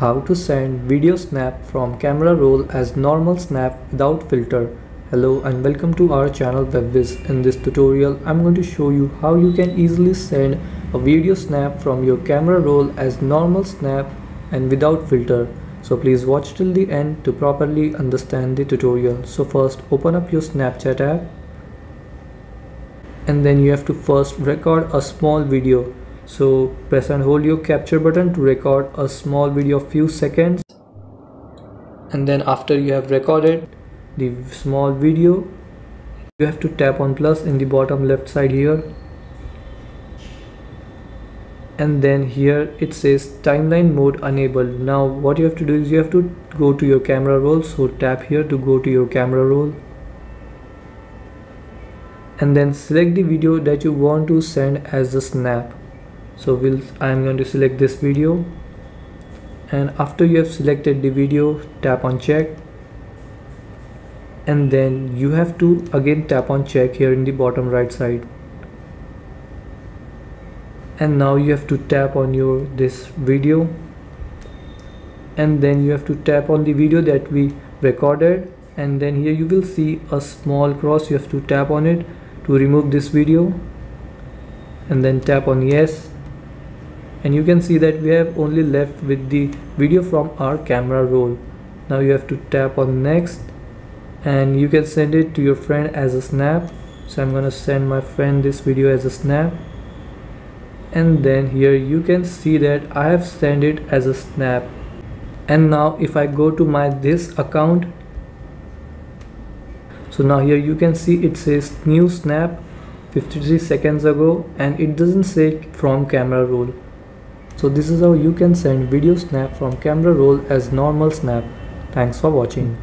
How to send video snap from camera roll as normal snap without filter. Hello and welcome to our channel Whizz. In this tutorial I'm going to show you how you can easily send a video snap from your camera roll as normal snap and without filter. So please watch till the end to properly understand the tutorial. So first open up your Snapchat app and then you have to first record a small video. So press and hold your capture button to record a small video of few seconds, and then after you have recorded the small video you have to tap on plus in the bottom left side here, and then here it says timeline mode enabled. Now what you have to do is you have to go to your camera roll, so tap here to go to your camera roll and then select the video that you want to send as a snap. So I'm going to select this video, and after you have selected the video tap on check, and then you have to again tap on check here in the bottom right side, and now you have to tap on this video, and then you have to tap on the video that we recorded, and then here you will see a small cross. You have to tap on it to remove this video, and then tap on yes, and you can see that we have only left with the video from our camera roll. Now you have to tap on next and you can send it to your friend as a snap. So I'm gonna send my friend this video as a snap, and then here you can see that I have sent it as a snap. And now if I go to my this account, so now here you can see it says new snap 53 seconds ago, and it doesn't say from camera roll. So this is how you can send video snap from camera roll as normal snap. Thanks for watching.